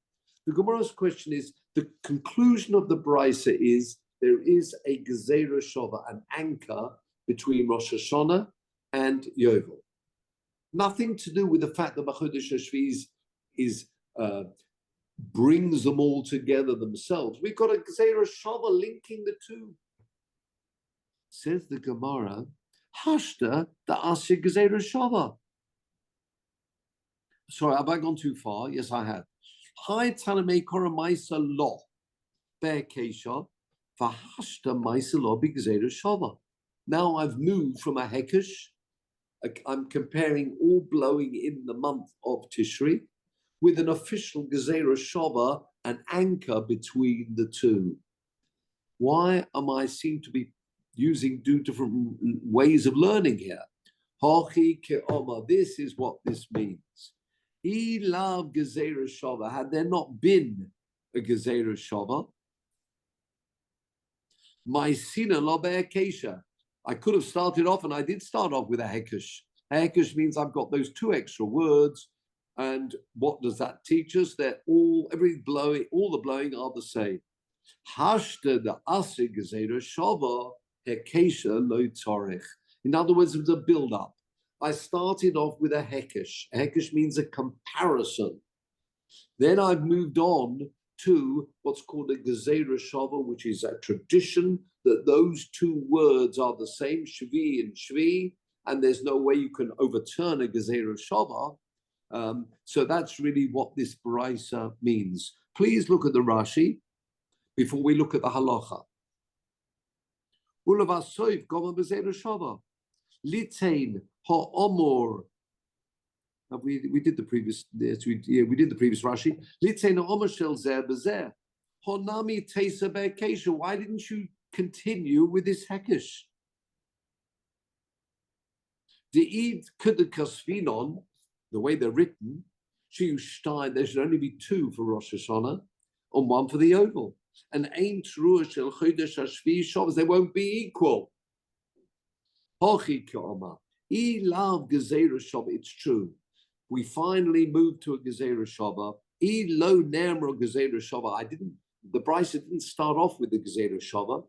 The Gemara's question is, the conclusion of the Brisa is, there is a Gezerah Shavah, an anchor between Rosh Hashanah and Yovel. Nothing to do with the fact that Chodesh Hashvi brings them all together themselves. We've got a Gezerah Shavah linking the two. Says the Gemara, Hashta the Asya Gezerah Shavah. Sorry, have I gone too far? Yes, I have. Hi Tanamei Koramaisa Lo Be'kesha Vahashta Maisa Lo Gezerah Shavah. Now I've moved from a Hekesh. I'm comparing all blowing in the month of Tishri with an official Gezerah Shavah, an anchor between the two. Why am I seem to be using two different ways of learning here? Hachi ke'oma, this is what this means. He loved Gezerah Shavah. Had there not been a Gezerah Shavah, my sina lo be'akesha, I could have started off, and I did start off with a Hekesh. A Hekesh means I've got those two extra words. And what does that teach us? That all the blowing are the same. Hashta the asig gezerah shava hekesha lo tzarech. In other words, it was a build-up. I started off with a hekesh. A hekesh means a comparison. Then I've moved on to what's called a gezerah shava, which is a tradition that those two words are the same, shvi and shvi, and there's no way you can overturn a gezerah shava. So that's really what this brisa means. Please look at the Rashi before we look at the halacha. Ulavasoif goma gezerah shava. Litain ha'omor. We did the previous. Yes, we did the previous Rashi. Litain ha'omor shel zer bezer. Honami teisa be'kesha. Why didn't you continue with this hekesh? The Eid Kudakasfinon, the way they're written, there should only be two for Rosh Hashanah and one for the Yovel. And Ein Truah Shel Chodesh Hashvi Shabbos, they won't be equal. Hochi K'oma, I love Gezerah Shabbos. It's true. We finally moved to a Gezerah Shabbos. I lo Nemro Gezerah Shabbos. The Brisa didn't start off with the Gezerah Shabbos,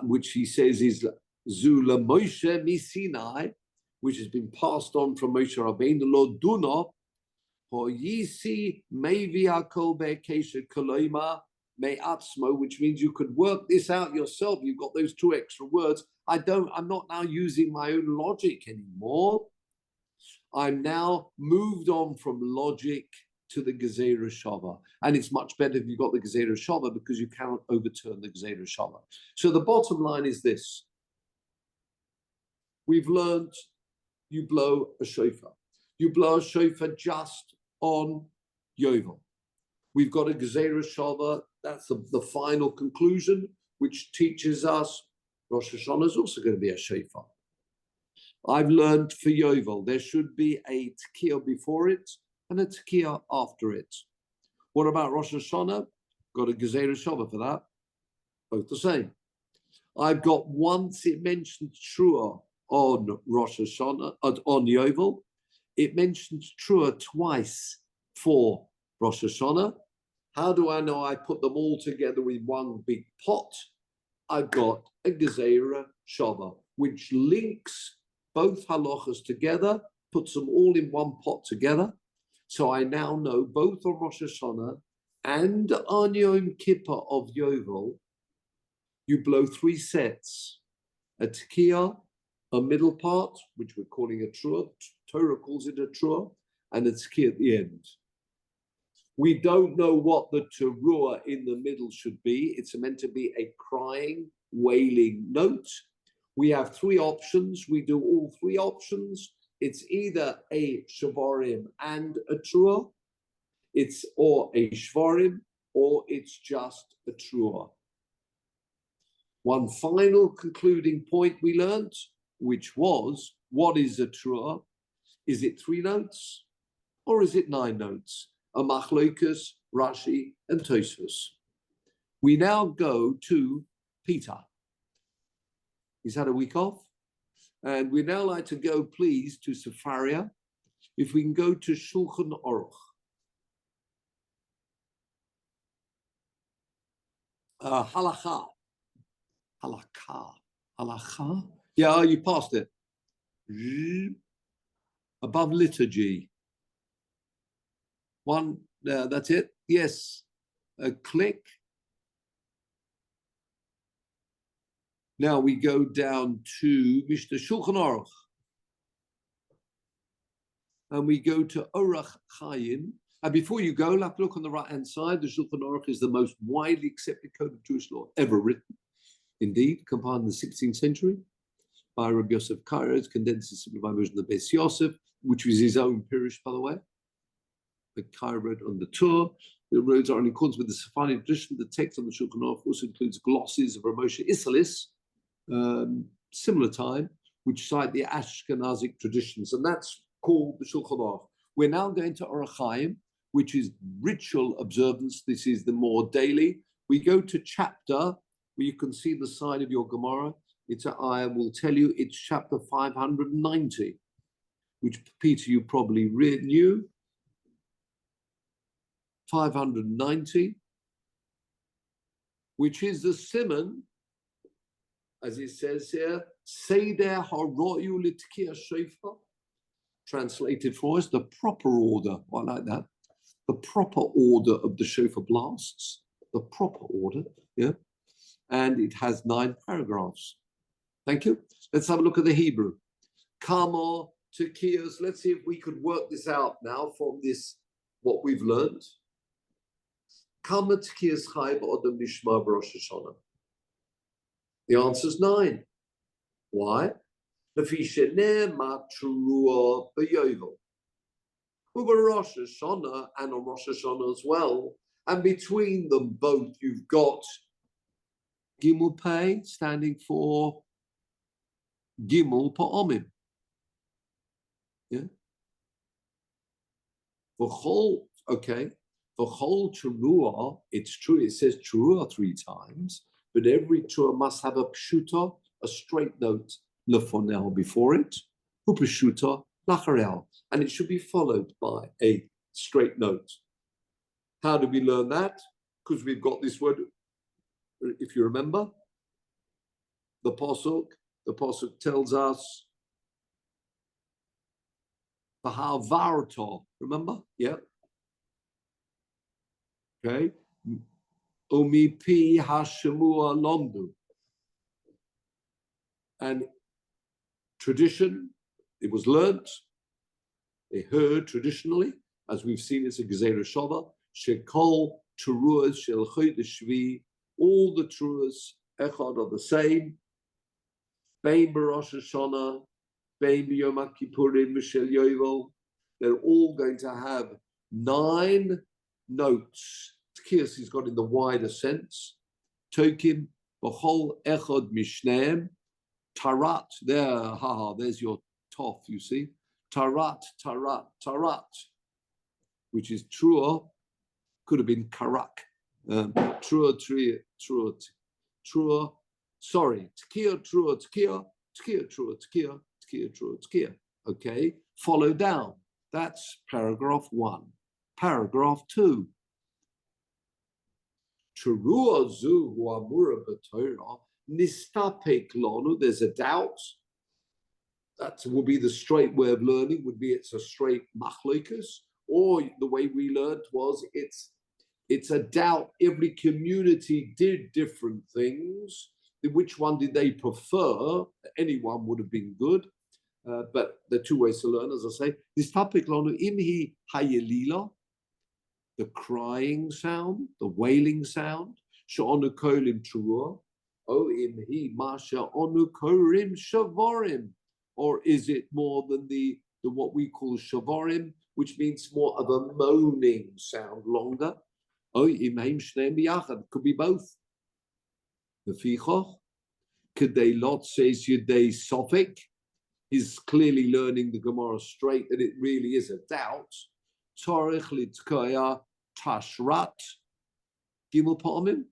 which he says is Zula Moshe Misinai, which has been passed on from Moshe Rabbeinu, Lo Duna, Ho Yisi Mevi Akol Be'kesha Koloima Me'atzmo, which means you could work this out yourself. You've got those two extra words. I'm not now using my own logic anymore. I'm now moved on from logic to the Gezerah Shava. And it's much better if you've got the Gezerah Shava because you cannot overturn the Gezerah Shava. So the bottom line is this. We've learned you blow a shofar. You blow a shofar just on Yovel. We've got a Gezerah Shava. That's the final conclusion, which teaches us Rosh Hashanah is also going to be a shofar. I've learned for Yovel, there should be a tekiah before it and a tekiah after it. What about Rosh Hashanah? Got a Gezerah Shava for that. Both the same. I've got once it mentioned Truah on Rosh Hashanah, on Yovel. It mentions Truah twice for Rosh Hashanah. How do I know I put them all together in one big pot? I've got a Gezerah Shava, which links both halachas together, puts them all in one pot together. So I now know both on Rosh Hashanah and on Yom Kippur of Yovel, you blow three sets. A tekiah, a middle part, which we're calling a truah, Torah calls it a truah, and a tekiah at the end. We don't know what the teruah in the middle should be. It's meant to be a crying, wailing note. We have three options. We do all three options. It's either a shvarim and a truah, or a shvarim, or it's just a truah. One final concluding point we learned, which was, what is a truah? Is it 3 notes or is it 9 notes? A machlokas, Rashi, and Tosfos. We now go to Peter. He's had a week off. And we'd now like to go, please, to Sefaria. If we can go to Shulchan Aruch. Halakha. Halakha. Yeah, you passed it. Above liturgy. One, that's it. Yes. A click. Now we go down to Mishnah Shulchan Aruch. And we go to Orach Chaim. And before you go, look on the right-hand side. The Shulchan Aruch is the most widely accepted code of Jewish law ever written. Indeed, compiled in the 16th century by Rabbi Yosef Karo. It's condensed and simplified version of the Beis Yosef, which was his own Pirush, by the way. But Karo wrote on the tour. The roads are in accordance with the Sephardic tradition. The text on the Shulchan Aruch also includes glosses of Ramosha Isalis, similar time, which cite the Ashkenazic traditions, and that's called the Shulchan Aruch. We're now going to Orach Chaim, which is ritual observance. This is the more daily. We go to chapter, where you can see the side of your Gemara. I will tell you, it's chapter 590, which Peter, you probably knew. 590, which is the simon, as it says here, Seder haroyu l'tkiya shofar, translated for us, the proper order. I like that. The proper order of the shofar blasts, the proper order, yeah. And it has 9 paragraphs. Thank you. Let's have a look at the Hebrew. Kama tekiyos. Let's see if we could work this out now from this, what we've learned. Kama tekiyos chai ba'odam nishma b'Rosh Hashanah. The answer is 9. Why? Lefi she'ne'emar teruah b'yovel. Over Rosh Hashanah and on Rosh Hashanah as well. And between them both, you've got Gimel Pei, standing for Gimel Pa'omim. Yeah. The whole, okay. The whole Teruah, it's true, it says Teruah 3 times, but every Teruah must have a Pshuta, a straight note, Lefonel before it, Upeshuta, Lacharel, and it should be followed by a straight note. How do we learn that? Because we've got this word, if you remember, the Pasuk tells us, Vahavarta, remember? Yeah. Okay. Umipi hashemua lomdu. And tradition, it was learnt, they heard traditionally, as we've seen it's a Gezerah Shava, Shekol Teruahs Shel Chodesh Shvi, all the Teruahs, Echad are the same, Bein B'Rosh Hashanah, Bein B'Yom HaKippurim Shel Yovel, they're all going to have 9 notes. Tkiyas is got in the wider sense. Tokim, B'chol Echad Mishneim, Tarat, there's your tof, you see. Tarat, tarat, tarat, which is Truah, could have been Karak. Truah, sorry, Tkiya, Truah, Tkiya, Tkiya, Truah, Tkiya, Tkiya, Truah, Tkiya. Okay, follow down. That's paragraph 1. Paragraph 2. Teruah zu hu amura b'Torah nistapek lonu. There's a doubt. That would be the straight way of learning. Would be it's a straight machlokas, or the way we learned was it's a doubt. Every community did different things. Which one did they prefer? Anyone would have been good. But there are 2 ways to learn, as I say. This topic, imhi hayelila, the crying sound, the wailing sound, sha'onu kolim teruah, o imhi masha onu korim shavarim, or is it more than the what we call shavarim, which means more of a moaning sound, longer? O imheim shneim biyachad, could be both. The fichoch, kedei lot says yudei sofik. He's clearly learning the Gemara straight, that it really is a doubt. Torich litzkoya tashrat gimel pa'amim.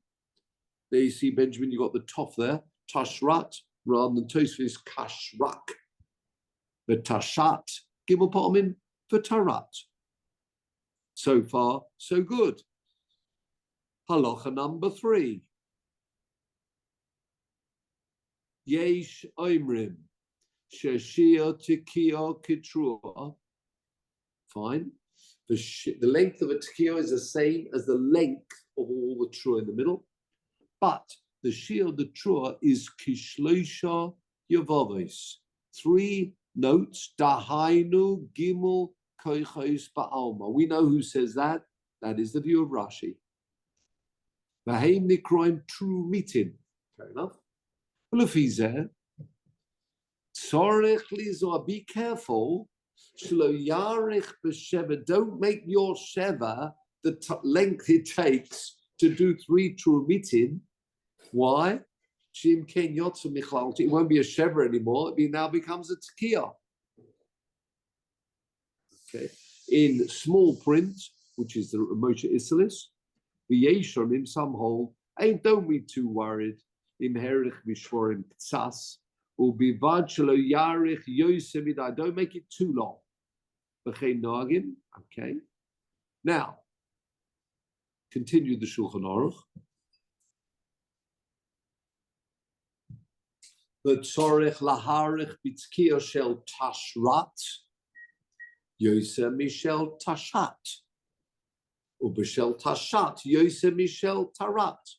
There you see, Benjamin, you got the tof there. Tashrat, rather than Tosfos kashrak. The tashat gimel pa'amim for tarat. So far, so good. Halacha number 3. Yesh oimrim. Shashia tekiya kitruah. Fine. The length of a tekiya is the same as the length of all the truah in the middle, but the shiur, the truah, is kishlosha yavavis. 3 notes. Dahainu gimel koichos ba'alma. We know who says that. That is the view of Rashi. Vaheim nikroim true mitin. Fair enough. Ulafizeh. Be careful. Don't make your sheva the length it takes to do 3 trumitin. Why? It won't be a sheva anymore. It now becomes a tekiah. Okay. In small print, which is the Moshe Isilis, the Yeshonim, some hold, don't be too worried. Im herich mishvorim ptsas. Don't make it too long. Okay. Now, Continue the Shulchan Aruch. V'tzorech laharich b'tzkiya shel tashrat, yoseh mishel tashat. Ubeshel tashat, yoseh mishel tarat.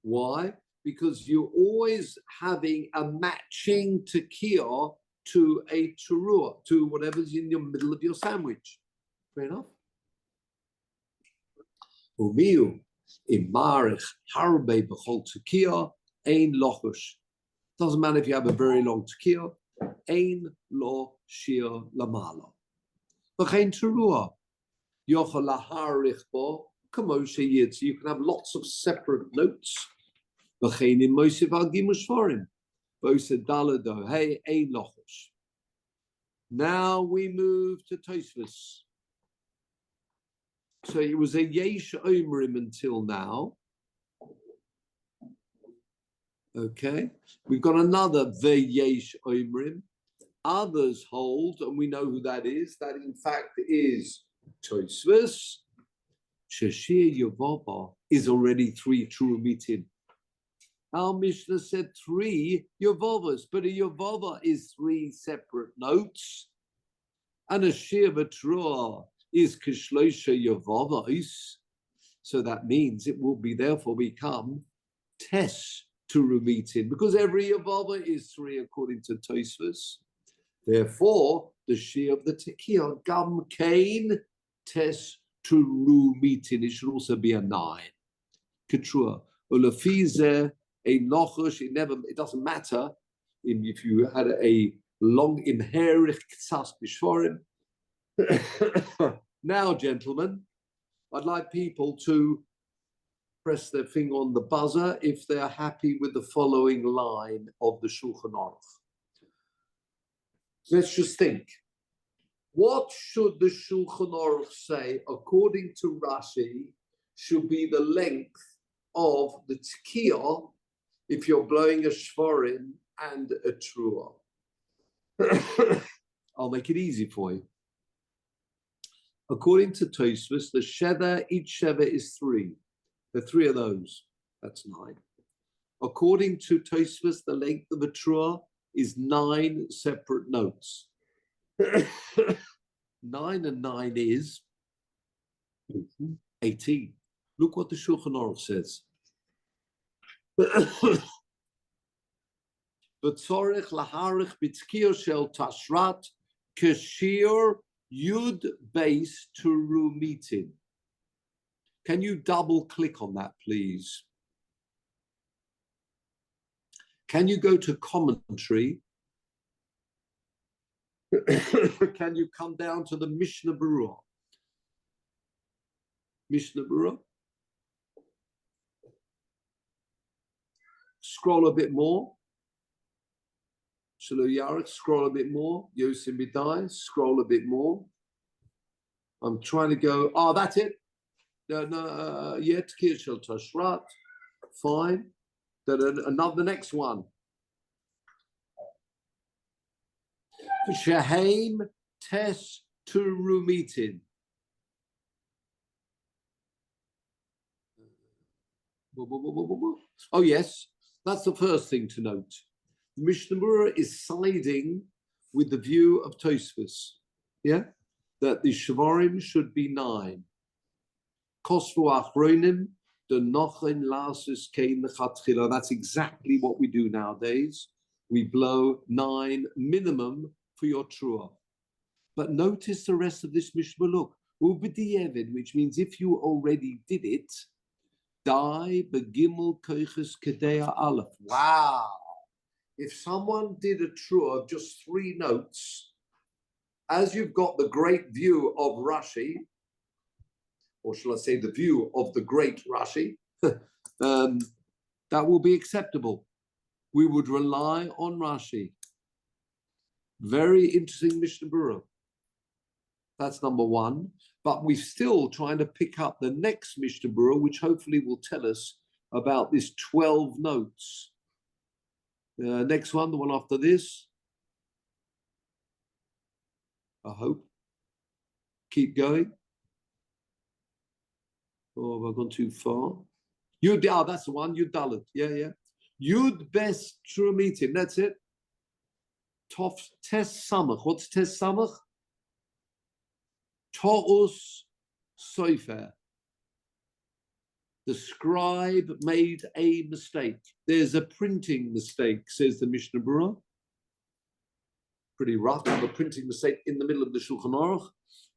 Why? Because you're always having a matching tekiah to a teruah, to whatever's in your middle of your sandwich. Fair enough? Umiu imarich harbe b'chol tekiah ein lochush. Doesn't matter if you have a very long tekiah. Ein lo shiur lamala. V'chein teruah yochel laharich bo kamo sheyid. So you can have lots of separate notes. V'chein im mosif al gimush forim. V'osed dalado hey ein lochush. Now we move to Tosfos. So it was a yesh omrim until now. Okay, we've got another veyesh omrim. Others hold, and we know who that is. That in fact is Tosfos. Shashir Yavava is already 3 Trumitin. Our Mishnah said 3 Yavavas, but a Yavava is 3 separate notes, and a Shir B'Truah is Kishlosha Yavavos. So that means it will be therefore become Tes Trumitin, because every Yavava is 3 according to Tosfos. Therefore, the Shir of the Tekiah Gam Kain Tes Trumitin. It should also be a 9. Ketrua Ulafize a Nochush. It doesn't matter if you had a long imherich ksas bishvorim. Now, gentlemen, I'd like people to press their finger on the buzzer if they are happy with the following line of the Shulchan Aruch. Let's just think. What should the Shulchan Aruch say, according to Rashi, should be the length of the tekiah if you're blowing a shvarim and a truah? I'll make it easy for you. According to Tosfos, the sheva, each sheva is 3. The 3 of those, that's 9. According to Tosfos, the length of a truah is 9 separate notes. 9 and 9 is 18. Look what the Shulchan Aruch says. V'tzorech laharich b'tzkiya shel tashrat kashiur yud base terumitin. Can you double click on that, please? Can you go to commentary? Can you come down to the Mishnah Berurah? Mishnah Berurah. Scroll a bit more. Shiur Yarek, scroll a bit more. Yosim Bidai, scroll a bit more. I'm trying to go. Oh, that's it. Yet Kirshel Tashrat. Fine. The next one. Shehaim Tes Turumitin. Oh, yes. That's the first thing to note. The Mishnah Berurah is siding with the view of Tosfos, yeah, that the shvarim should be 9. Kosvu achronim the nochen lasus kein lechatchila. That's exactly what we do nowadays. We blow 9 minimum for your truah. But notice the rest of this Mishnah. Look, ubediyevid, which means if you already did it, die begimel koiches kedea aleph. Wow. If someone did a truah of just 3 notes, as you've got the great view of Rashi, or shall I say the view of the great Rashi, that will be acceptable. We would rely on Rashi. Very interesting Mishnah Berurah. That's number 1. But we're still trying to pick up the next Mishnah Berurah, which hopefully will tell us about this 12 notes. Next one, the one after this. I hope. Keep going. Oh, have I gone too far? Yud, that's the one. Yud Dalet. Yeah. Yud Bes True Meeting. That's it. Tov Tes Samach. What's Tes Samach? To'us Sofer. The scribe made a mistake. There's a printing mistake, says the Mishnah Berurah. Pretty rough, have a printing mistake in the middle of the Shulchan Aruch.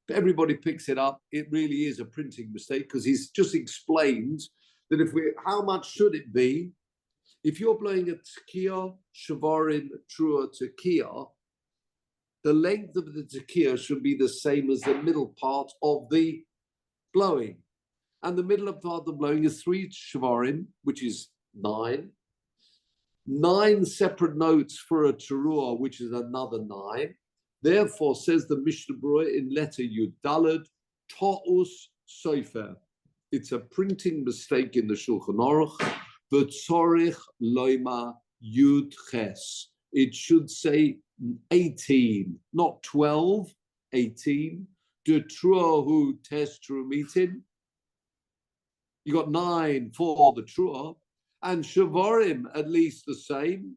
But everybody picks it up. It really is a printing mistake because he's just explained that how much should it be? If you're blowing a tekiah, shavarim, trua tekiah, the length of the tekiah should be the same as the middle part of the blowing. And the middle part of the blowing is 3 shavarim, which is 9. 9 separate notes for a teruah, which is another 9. Therefore, says the Mishnah Berurah in letter Yud Daled, To'us Sofer. It's a printing mistake in the Shulchan Aruch. V'tzorich loima Yud Ches. It should say 18, not 12, 18. De truahu tes trumitin. You got 9 for the truah, and shavarim at least the same.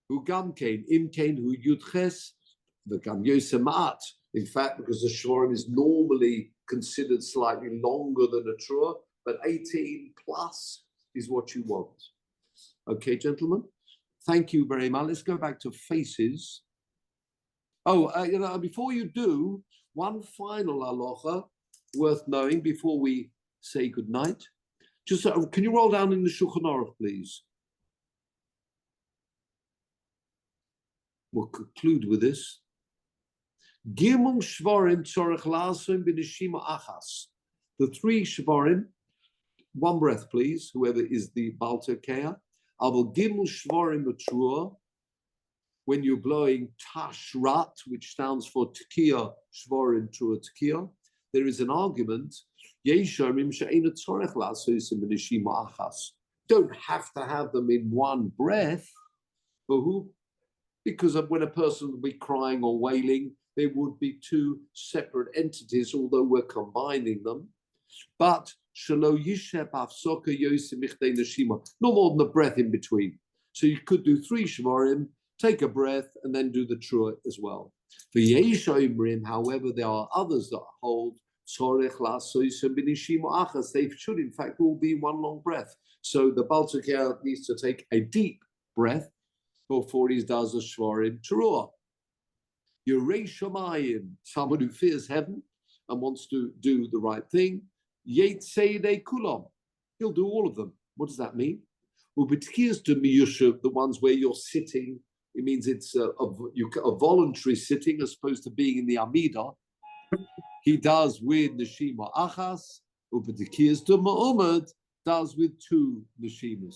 Who gamkein imkein who yudches the gam yosemat. In fact, because the shavarim is normally considered slightly longer than a truah, but 18 plus is what you want. Okay, gentlemen. Thank you very much. Let's go back to faces. Oh, before you do, one final halacha worth knowing before we say good night. Just can you roll down in the Shulchan Aruch, please? We'll conclude with this. Gimel shvarim tzorech la'asim b'neshima achas. The 3 shvarim, one breath, please. Whoever is the Baal Tekiah. Avol gimel shvarim b'truah. When you're blowing tashrat, which stands for tekiah shvarim trua tekiah, there is an argument. Don't have to have them in one breath. Because when a person would be crying or wailing, there would be 2 separate entities, although we're combining them. But no more than a breath in between. So you could do 3 shvarim, take a breath, and then do the trua as well. For however, there are others that hold they should, in fact, all be one long breath. So the Baal Tekiah needs to take a deep breath before he does a shvarim teruah. Yerei Shamayim, someone who fears heaven and wants to do the right thing. Yetzedei kulam, he'll do all of them. What does that mean? Well, b'tkiyas de miyushav, the ones where you're sitting, it means it's a voluntary sitting as opposed to being in the Amidah. He does with Neshima Achas, Upatikiyas to Muhammad does with 2 Neshimas.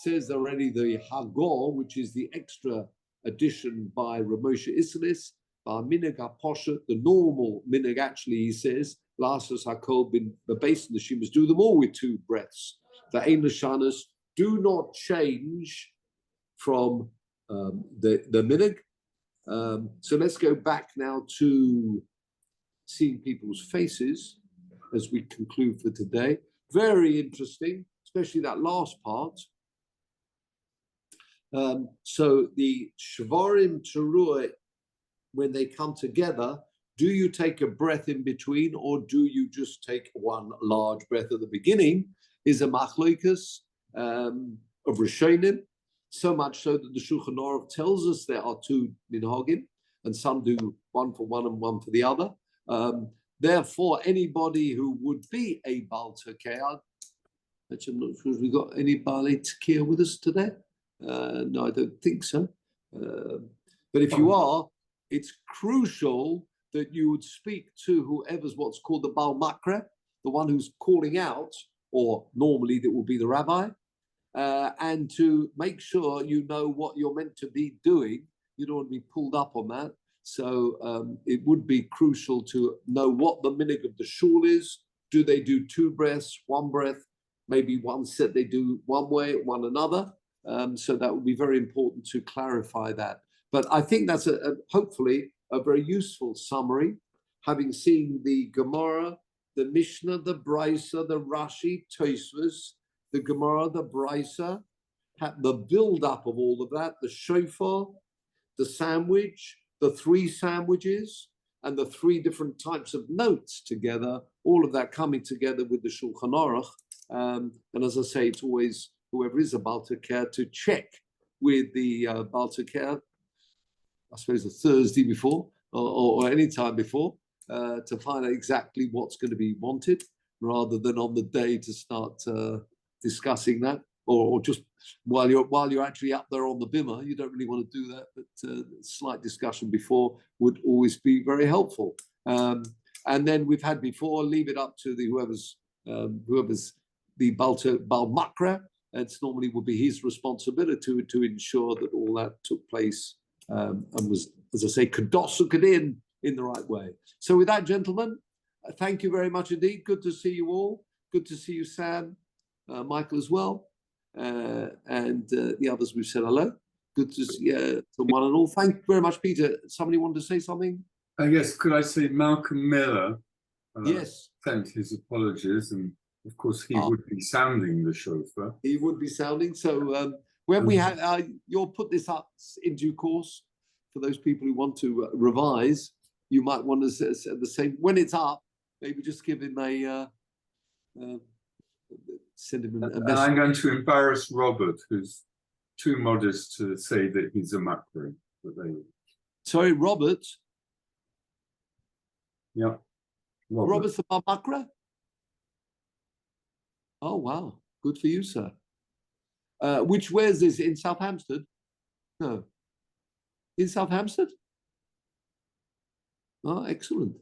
Says already the Hagor, which is the extra addition by Ramosha Islis, by Minag HaPosha, the normal Minag actually, he says, Lasas HaKol bin the base Neshimas, do them all with 2 breaths. The Ein Lashanas do not change from the Minag. So let's go back now to seeing people's faces as we conclude for today. Very interesting, especially that last part. So the shvarim teruah, when they come together, do you take a breath in between or do you just take one large breath at the beginning? Is a machlokas of Rishonim. So much so that the Shulchan Aruch tells us there are 2 minhagim, and some do one for one and one for the other. Therefore, anybody who would be a Baal Tekiah, actually, I'm not sure if we got any Baal Tekiah with us today. No, I don't think so. But if you are, it's crucial that you would speak to whoever's what's called the Baal Makre, the one who's calling out, or normally that will be the rabbi. And to make sure you know what you're meant to be doing. You don't want to be pulled up on that. So it would be crucial to know what the minhag of the shul is. Do they do 2 breaths, 1 breath? Maybe one set they do one way, one another. So that would be very important to clarify that. But I think that's hopefully a very useful summary. having seen the Gemara, the Mishnah, the Brisa, the Rashi, Tosfos, the Gemara, the Brisa, the build-up of all of that, the shofar, the sandwich, the 3 sandwiches, and the 3 different types of notes together, all of that coming together with the Shulchan Aruch. And as I say, it's always whoever is a Baal Teker to check with the Baal Teker, I suppose the Thursday before or any time before, to find out exactly what's going to be wanted, rather than on the day to start discussing that, or just while you're actually up there on the bimah. You don't really want to do that, but slight discussion before would always be very helpful. And then we've had before, leave it up to the whoever's the Baal Makra. It's normally would be his responsibility to ensure that all that took place and was, as I say, kadosh kadin in the right way. So with that, gentlemen, thank you very much indeed. Good to see you all. Good to see you, Sam, Michael as well, and the others we've said hello. Good to see to one and all. Thank you very much, Peter. Somebody wanted to say something? Yes, could I say Malcolm Miller yes. sent his apologies, and of course he would be sounding the shofar. He would be sounding. So when we have, you'll put this up in due course for those people who want to revise. You might want to say the same when it's up. Maybe just give him send him a message. And I'm going to embarrass Robert, who's too modest to say that he's a makri. Sorry, Robert. Yeah, Robert's the makra. Oh wow, good for you, sir. Where's this, in Southampton? No, in Southampton. Oh, excellent.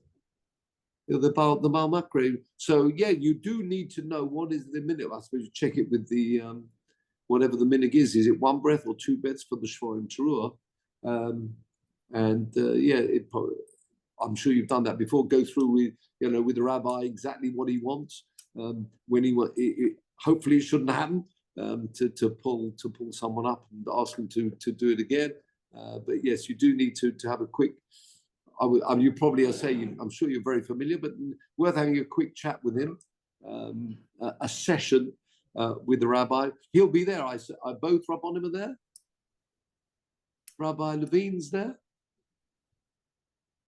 The Baal Makre. So yeah, you do need to know what is the minute. I suppose you check it with the whatever the minig is. Is it 1 breath or 2 breaths for the Shvorim Teruah? I'm sure you've done that before. Go through with the rabbi exactly what he wants. When hopefully it shouldn't happen to pull someone up and ask him to do it again. But yes, you do need to have a quick. You probably I'm sure you're very familiar, but worth having a quick chat with him, a session with the rabbi. He'll be there. Both Rabbonim are there. Rabbi Levine's there.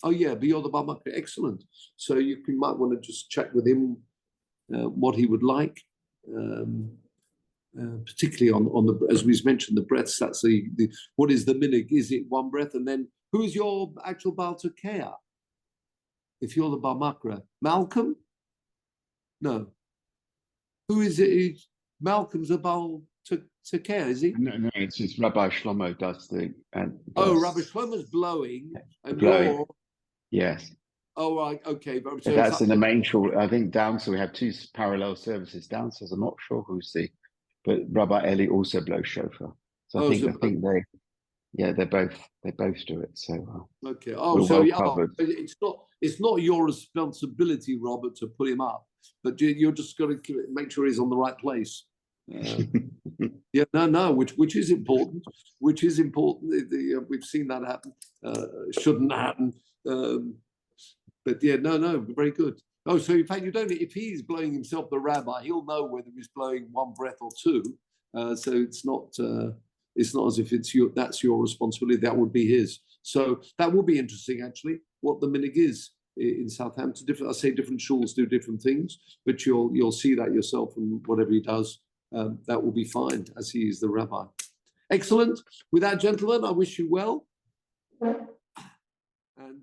Oh yeah, you're the Baal Makre. Excellent. So you might want to just check with him what he would like, particularly on the, as we mentioned, the breaths. That's the what is the minig? Is it 1 breath? And then who's your actual Baal Teker? If you're the Baal Makre, Malcolm? No. Who is it? Malcolm's a Baal Teker, is he? No, it's Rabbi Shlomo does the. Rabbi Shlomo's blowing, and blowing. You're. Yes. Oh right, okay. So that's in the main shul. I think down. So we have 2 parallel services downstairs. I'm not sure who's but Rabbi Eli also blows shofar. So I think they both do it. So okay. Covered. It's not your responsibility, Robert, to put him up, but you're just got to make sure he's on the right place. Which is important. Which is important. We've seen that happen. Shouldn't happen. But yeah, very good. Oh, so in fact, you don't. If he's blowing himself, the rabbi, he'll know whether he's blowing 1 breath or 2. So it's not as if that's your responsibility. That would be his. So that will be interesting, actually, what the minig is in Southampton. I say different shuls do different things, but you'll see that yourself, and whatever he does, that will be fine, as he is the rabbi. Excellent. With that, gentlemen, I wish you well. And